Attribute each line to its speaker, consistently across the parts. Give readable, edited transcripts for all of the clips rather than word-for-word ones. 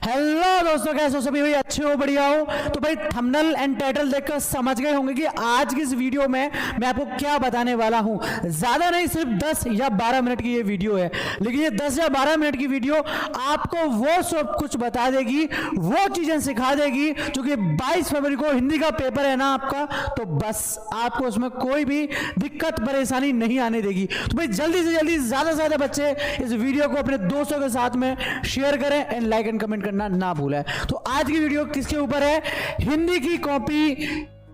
Speaker 1: Hello दोस्तों, कैसे हो सभी भाई? अच्छे हो, बढ़िया हो? तो भाई थंबनेल एंड टाइटल देखकर समझ गए होंगे कि आज की इस वीडियो में मैं आपको क्या बताने वाला हूं। ज्यादा नहीं, सिर्फ 10 या 12 मिनट की ये वीडियो है, लेकिन ये 10 या 12 मिनट की वीडियो आपको वो सब कुछ बता देगी, वो चीजें सिखा देगी जो कि 22 फरवरी को हिंदी का पेपर है ना आपका, तो बस आपको उसमें कोई भी दिक्कत परेशानी नहीं आने देगी। तो भाई जल्दी से जल्दी ज्यादा से ज्यादा बच्चे इस वीडियो को अपने दोस्तों के साथ में शेयर करें एंड लाइक एंड कमेंट करना ना भूलें। तो आज की वीडियो किसके ऊपर है? हिंदी की कॉपी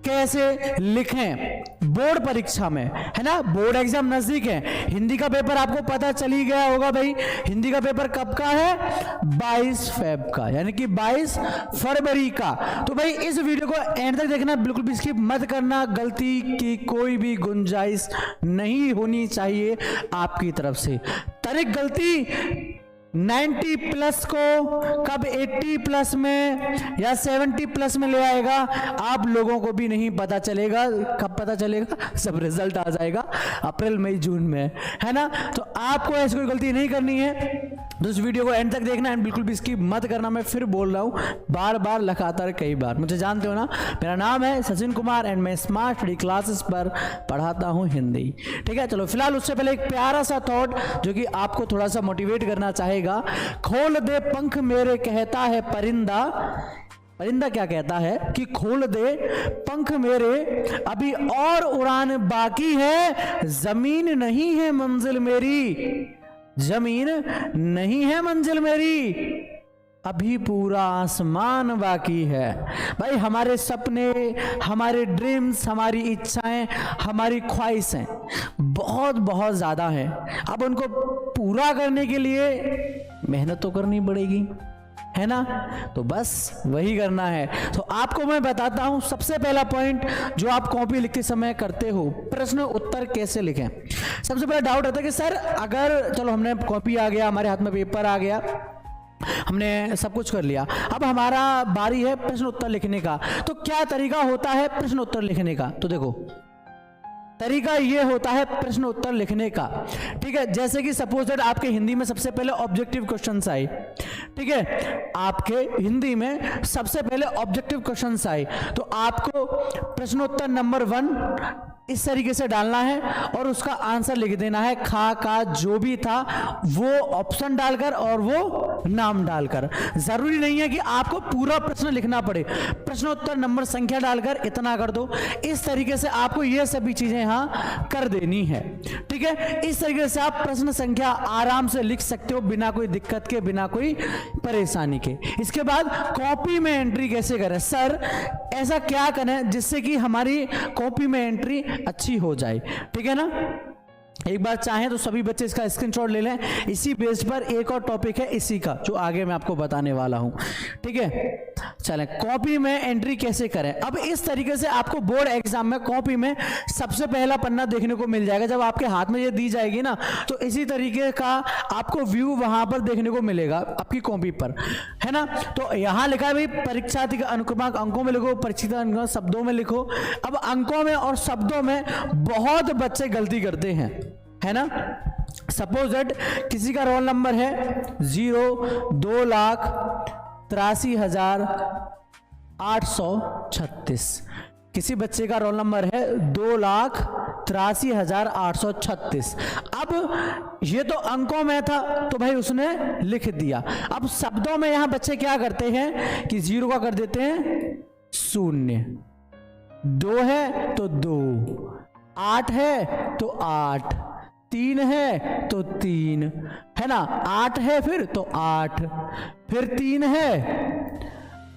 Speaker 1: कैसे लिखें बोर्ड परीक्षा में, है ना? बोर्ड एग्जाम नजदीक है, हिंदी का पेपर आपको पता चल ही गया होगा भाई। हिंदी का पेपर कब का है? 22 फेब का, यानी कि 22 फरवरी का। तो भाई इस वीडियो को एंड तक देखना, बिल्कुल भी स्किप मत करना, गलती की कोई भी गुंजाइश नहीं होनी चाहिए आपकी तरफ से। तनिक गलती 90 प्लस को कब 80 प्लस में या 70 प्लस में ले आएगा आप लोगों को भी नहीं पता चलेगा। कब पता चलेगा? सब रिजल्ट आ जाएगा अप्रैल मई जून में, है ना? तो आपको ऐसी कोई गलती नहीं करनी है, तो इस वीडियो को एंड तक देखना एंड बिल्कुल भी स्किप मत करना। मैं फिर बोल रहा हूँ बार बार, लगातार कई बार। मुझे जानते हो ना, मेरा नाम है सचिन कुमार एंड मैं स्मार्ट स्टडी क्लासेस पर पढ़ाता हूँ हिंदी। ठीक है, चलो फिलहाल उससे पहले एक प्यारा सा थॉट जो कि आपको थोड़ा सा मोटिवेट करना चाहेगा। खोल दे पंख मेरे कहता है परिंदा। परिंदा क्या कहता है कि खोल दे पंख मेरे, अभी और उड़ान बाकी है, जमीन नहीं है मंजिल मेरी, जमीन नहीं है मंजिल मेरी, अभी पूरा आसमान बाकी है। भाई हमारे सपने, हमारे ड्रीम्स, हमारी इच्छाएं, हमारी ख्वाहिशें बहुत बहुत ज़्यादा हैं। अब उनको पूरा करने के लिए मेहनत तो करनी पड़ेगी, है ना? तो बस वही करना है। तो आपको मैं बताता हूं सबसे पहला पॉइंट जो आप कॉपी लिखते समय करते हो, प्रश्न उत्तर कैसे लिखें। सबसे पहला डाउट आता है कि सर अगर चलो हमने कॉपी आ गया, हमारे हाथ में पेपर आ गया, हमने सब कुछ कर लिया, अब हमारा बारी है प्रश्न उत्तर लिखने का, तो क्या तरीका होता है प्रश्न उत्तर लिखने का? तो देखो तरीका ये होता है प्रश्न उत्तर लिखने का। ठीक है, जैसे कि सपोज दैट आपके हिंदी में सबसे पहले ऑब्जेक्टिव क्वेश्चंस आए, ठीक है, आपके हिंदी में सबसे पहले ऑब्जेक्टिव क्वेश्चंस आए, तो आपको प्रश्नोत्तर नंबर 1 इस तरीके से डालना है और उसका आंसर लिख देना है, खा का जो भी था वो ऑप्शन डालकर और वो नाम डालकर। जरूरी नहीं है कि आपको पूरा प्रश्न लिखना पड़े, प्रश्नोत्तर नंबर संख्या डालकर इतना कर दो। इस तरीके से आपको ये सभी चीजें यहां कर देनी है। ठीक है, इस तरीके से आप प्रश्न संख्या आराम से लिख सकते हो, बिना कोई दिक्कत के, बिना कोई परेशानी के। इसके बाद कॉपी में एंट्री कैसे करें? सर ऐसा क्या करें जिससे कि हमारी कॉपी में एंट्री अच्छी हो जाए? ठीक है ना, एक बार चाहें तो सभी बच्चे इसका स्क्रीनशॉट ले लें। इसी बेस पर एक और टॉपिक है इसी का जो आगे मैं आपको बताने वाला हूं। ठीक है, चलें कॉपी में एंट्री कैसे करें। अब इस तरीके से आपको बोर्ड एग्जाम में कॉपी में सबसे पहला पन्ना देखने को मिल जाएगा। जब आपके हाथ में ये दी जाएगी ना, तो इसी तरीके का आपको व्यू वहां पर देखने को मिलेगा आपकी कॉपी पर, है ना? तो यहां लिखा है भाई परीक्षार्थी का अनुक्रमांक अंकों में लिखो, परीक्षित शब्दों में लिखो। अब अंकों में और शब्दों में बहुत बच्चे गलती करते हैं, है ना? सपोज दैट किसी का रोल नंबर है 2,83,836, किसी बच्चे का रोल नंबर है 2,83,836। अब ये तो अंकों में था तो भाई उसने लिख दिया। अब शब्दों में यहां बच्चे क्या करते हैं कि 0 का कर देते हैं 0, 2 है तो 2, 8 है तो 8, 3 है तो 3, है ना? 8 है फिर तो 8, फिर 3 है,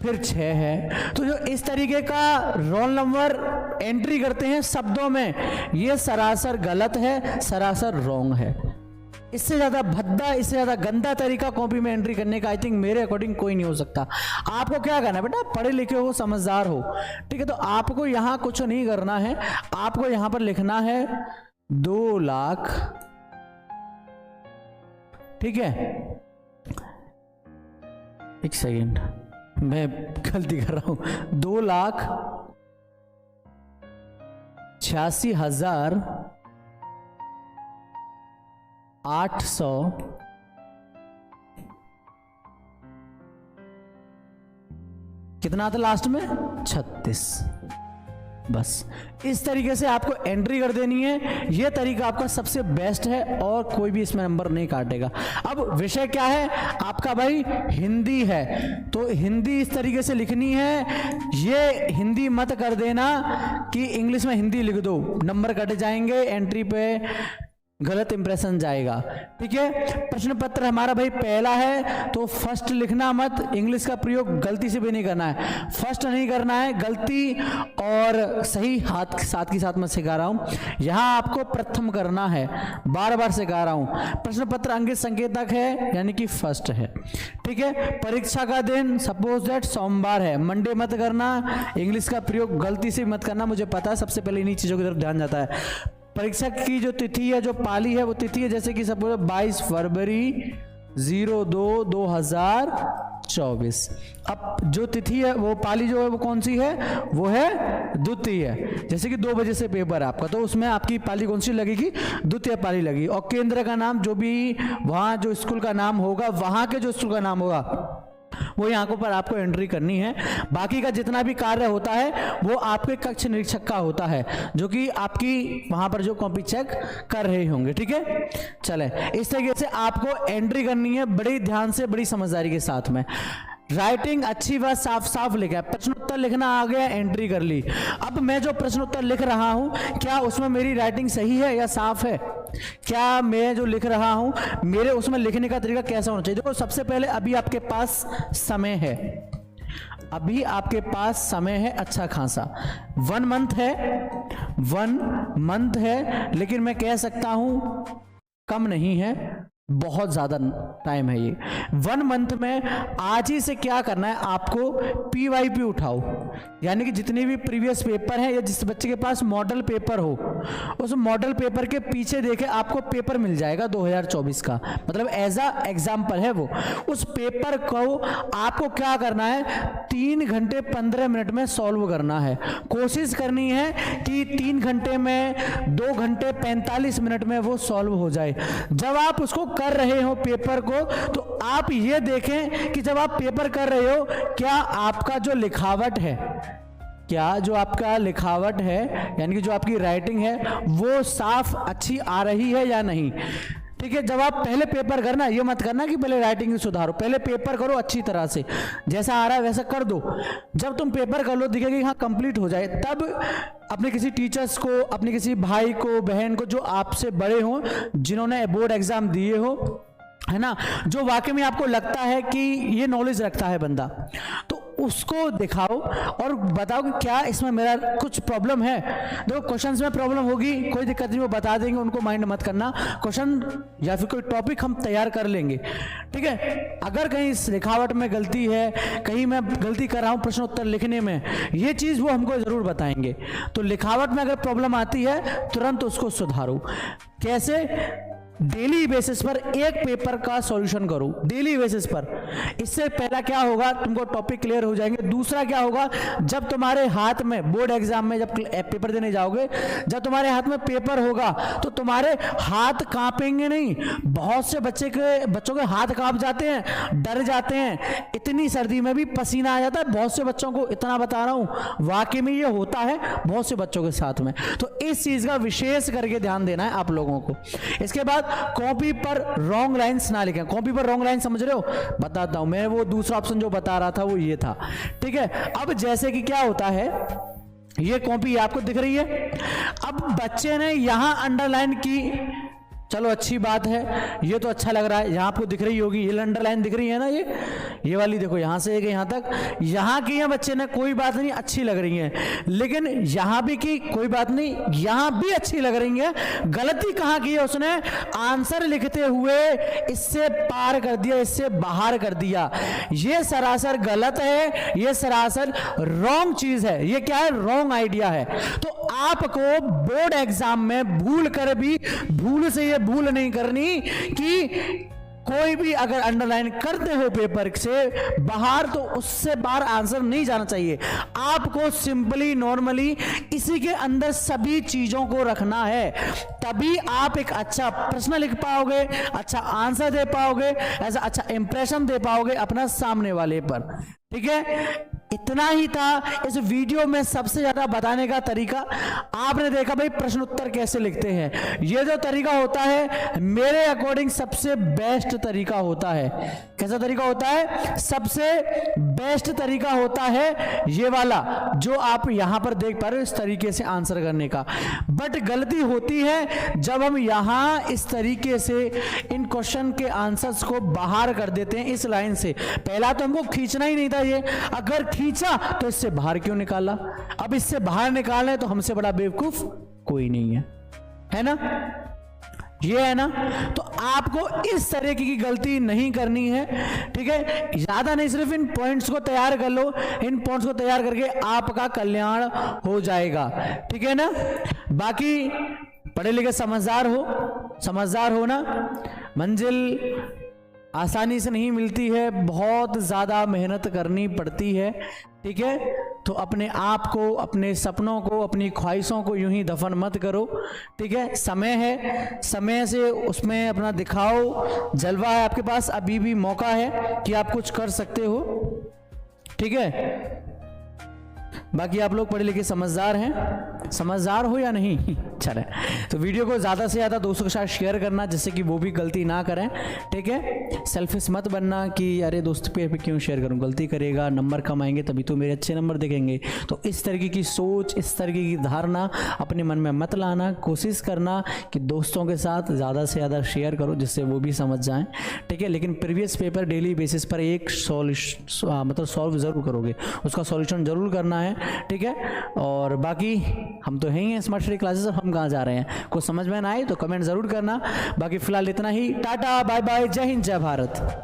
Speaker 1: फिर 6 है। तो जो इस तरीके का रोल नंबर एंट्री करते हैं शब्दों में, ये सरासर गलत है, सरासर रॉन्ग है। इससे ज्यादा भद्दा, इससे ज्यादा गंदा तरीका कॉपी में एंट्री करने का आई थिंक मेरे अकॉर्डिंग कोई नहीं हो सकता। आपको क्या करना है बेटा, पढ़े लिखे हो, समझदार हो, ठीक है, तो आपको यहां कुछ नहीं करना है। आपको यहां पर लिखना है 2 लाख, ठीक है, एक सेकेंड मैं गलती कर रहा हूं, 2,86,800 कितना आता लास्ट में 36। बस इस तरीके से आपको एंट्री कर देनी है। यह तरीका आपका सबसे बेस्ट है और कोई भी इसमें नंबर नहीं काटेगा। अब विषय क्या है आपका भाई? हिंदी है, तो हिंदी इस तरीके से लिखनी है। ये हिंदी मत कर देना कि इंग्लिश में हिंदी लिख दो, नंबर कट जाएंगे, एंट्री पे गलत इंप्रेशन जाएगा। ठीक है, प्रश्न पत्र हमारा भाई पहला है, तो फर्स्ट लिखना मत, इंग्लिश का प्रयोग गलती से भी नहीं करना है, फर्स्ट नहीं करना है, गलती और सही हाथ साथ के साथ मैं सिखा रहा हूं। यहां आपको प्रथम करना है, बार बार सिखा रहा हूं। प्रश्न पत्र अंकित संकेतक है यानी कि फर्स्ट है। ठीक है, परीक्षा का दिन सपोज दैट सोमवार है, मंडे मत करना, इंग्लिश का प्रयोग गलती से मत करना, मुझे पता है सबसे पहले इन्हीं चीजों की तरफ ध्यान जाता है। परीक्षा की जो तिथि है, जो पाली है, वो तिथि है जैसे कि सपोज 22 फरवरी 02/2024। अब जो तिथि है वो पाली जो है वो कौन सी है? वो है द्वितीय है। जैसे कि 2 बजे से पेपर है आपका, तो उसमें आपकी पाली कौन सी लगेगी? द्वितीय पाली लगेगी। और केंद्र का नाम, जो भी वहां जो स्कूल का नाम होगा, वहां के जो स्कूल का नाम होगा वो यहाँ पर आपको एंट्री करनी है। बाकी का जितना भी कार्य होता है वो आपके कक्ष निरीक्षक का होता है, जो कि आपकी वहां पर जो कॉपी चेक कर रहे होंगे। ठीक है, चले इस तरीके से आपको एंट्री करनी है, बड़ी ध्यान से, बड़ी समझदारी के साथ में। राइटिंग अच्छी व साफ साफ लिखा है, प्रश्न उत्तर लिखना आ गया, एंट्री कर ली। अब मैं जो प्रश्न उत्तर लिख रहा हूं, क्या उसमें मेरी राइटिंग सही है या साफ है? क्या मैं जो लिख रहा हूं, मेरे उसमें लिखने का तरीका कैसा होना चाहिए? देखो, सबसे पहले अभी आपके पास समय है, अभी आपके पास समय है अच्छा खासा, 1 मंथ है, 1 मंथ है, लेकिन मैं कह सकता हूं कम नहीं है, बहुत ज्यादा टाइम है ये। 1 मंथ में आज ही से क्या करना है आपको? PYP उठाओ, यानी कि जितने भी प्रीवियस पेपर हैं या जिस बच्चे के पास मॉडल पेपर हो, उस मॉडल पेपर के पीछे देखे आपको पेपर मिल जाएगा 2024 का, मतलब एज अ एग्जाम्पल है वो। उस पेपर को आपको क्या करना है? 3 घंटे 15 मिनट में सॉल्व करना है। कोशिश करनी है कि 3 घंटे में 2 घंटे 45 मिनट में वो सॉल्व हो जाए। जब आप उसको कर रहे हो पेपर को, तो आप ये देखें कि जब आप पेपर कर रहे हो, क्या आपका जो लिखावट है, क्या जो आपका लिखावट है यानी कि जो आपकी राइटिंग है वो साफ अच्छी आ रही है या नहीं। ठीक है, जब आप पहले पेपर करना, ये मत करना कि पहले राइटिंग सुधारो, पहले पेपर करो अच्छी तरह से, जैसा आ रहा है वैसा कर दो। जब तुम पेपर कर लो, दिखेगा कि हाँ कंप्लीट हो जाए, तब अपने किसी टीचर्स को, अपने किसी भाई को, बहन को, जो आपसे बड़े हों, जिन्होंने बोर्ड एग्जाम दिए हो, है ना, जो वाकई में आपको लगता है कि ये नॉलेज रखता है बंदा, तो उसको दिखाओ और बताओ कि क्या इसमें मेरा कुछ प्रॉब्लम है। देखो, क्वेश्चंस में प्रॉब्लम होगी, कोई दिक्कत नहीं, वो बता देंगे, उनको माइंड मत करना। क्वेश्चन या फिर कोई टॉपिक हम तैयार कर लेंगे। ठीक है, अगर कहीं इस लिखावट में गलती है, कहीं मैं गलती कर रहा हूं प्रश्न उत्तर लिखने में, ये चीज वो हमको जरूर बताएंगे। तो लिखावट में अगर प्रॉब्लम आती है, तुरंत उसको सुधारो। कैसे? डेली बेसिस पर एक पेपर का सॉल्यूशन करो, डेली बेसिस पर। इससे पहला क्या होगा, तुमको टॉपिक क्लियर हो जाएंगे। दूसरा क्या होगा, जब तुम्हारे हाथ में बोर्ड एग्जाम में जब पेपर देने जाओगे, जब तुम्हारे हाथ में पेपर होगा, तो तुम्हारे हाथ कांपेंगे नहीं। बहुत से बच्चों के हाथ कांप जाते हैं, डर जाते हैं, इतनी सर्दी में भी पसीना आ जाता है बहुत से बच्चों को, इतना बता रहा हूं, वाकई में ये होता है बहुत से बच्चों के साथ में। तो इस चीज का विशेष करके ध्यान देना है आप लोगों को। इसके बाद कॉपी पर रॉन्ग लाइंस ना लिखें। कॉपी पर रॉन्ग लाइन समझ रहे हो? बताता हूं मैं, वो दूसरा ऑप्शन जो बता रहा था वो ये था। ठीक है, अब जैसे कि क्या होता है, ये कॉपी आपको दिख रही है, अब बच्चे ने यहां अंडरलाइन की, चलो अच्छी बात है, ये तो अच्छा लग रहा है, यहां आपको दिख रही होगी, ये अंडरलाइन दिख रही है ना, ये वाली देखो, यहां से यहां तक, यहां की है बच्चे ने, कोई बात नहीं, अच्छी लग रही है। लेकिन यहां भी की, कोई बात नहीं, यहां भी अच्छी लग रही है। गलती कहां की है उसने? आंसर लिखते हुए इससे पार कर दिया, इससे बाहर कर दिया। ये सरासर गलत है, ये सरासर रॉन्ग चीज है, ये क्या है? रॉन्ग आइडिया है। तो आपको बोर्ड एग्जाम में भूल कर भी, भूल से ये भूल नहीं करनी कि कोई भी अगर अंडरलाइन करते हो पेपर से बाहर, तो उससे बाहर आंसर नहीं जाना चाहिए। आपको सिंपली नॉर्मली इसी के अंदर सभी चीजों को रखना है, तभी आप एक अच्छा प्रश्न लिख पाओगे, अच्छा आंसर दे पाओगे, ऐसा अच्छा इंप्रेशन दे पाओगे अपना सामने वाले पर। ठीक है, इतना ही था इस वीडियो में सबसे ज्यादा बताने का तरीका। आपने देखा भाई प्रश्न उत्तर कैसे लिखते हैं, ये जो तरीका होता है मेरे अकॉर्डिंग सबसे बेस्ट तरीका होता है। कैसा तरीका होता है? सबसे बेस्ट तरीका होता है ये वाला जो आप यहां पर देख पा रहे हो, इस तरीके से आंसर करने का। बट गलती होती है जब हम यहां इस तरीके से इन क्वेश्चन के आंसर्स को बाहर कर देते हैं इस लाइन से। पहला तो हमको खींचना ही नहीं था, ये अगर खींचा तो इससे बाहर क्यों निकाला? अब इससे बाहर निकालना है तो हमसे बड़ा बेवकूफ कोई नहीं है ना? ये है ना? तो आपको इस तरह की गलती नहीं करनी है, ठीक है? ज्यादा नहीं, सिर्फ इन पॉइंट्स को तैयार कर लो। इन पॉइंट्स को तैयार करके आपका कल्याण हो जाएगा, ठीक है ना? बाकी पढ़े लिखे समझदार हो ना। मंजिल आसानी से नहीं मिलती है, बहुत ज्यादा मेहनत करनी पड़ती है, ठीक है? तो अपने आप को, अपने सपनों को, अपनी ख्वाहिशों को यूं ही दफन मत करो, ठीक है? समय है, समय से उसमें अपना दिखाओ, जलवा है आपके पास, अभी भी मौका है कि आप कुछ कर सकते हो, ठीक है? बाकी आप लोग पढ़े लिखे समझदार हो या नहीं? चले, तो वीडियो को ज़्यादा से ज़्यादा दोस्तों के साथ शेयर करना जिससे कि वो भी गलती ना करें, ठीक है? सेल्फिश मत बनना कि अरे दोस्त पे क्यों शेयर करूं, गलती करेगा, नंबर कम आएंगे तभी तो मेरे अच्छे नंबर दिखेंगे। तो इस तरीके की सोच, इस तरीके की धारणा अपने मन में मत लाना। कोशिश करना कि दोस्तों के साथ ज़्यादा से ज़्यादा शेयर करो जिससे वो भी समझ जाएँ, ठीक है? लेकिन प्रीवियस पेपर डेली बेसिस पर एक सॉल्व ज़रूर करोगे, उसका सॉल्यूशन ज़रूर करना है, ठीक है? और बाकी हम तो हैं ही स्मार्ट स्टडी क्लासेस, हम कहाँ जा रहे हैं? कुछ समझ में ना आए तो कमेंट जरूर करना। बाकी फिलहाल इतना ही, टाटा बाय बाय, जय हिंद जय भारत।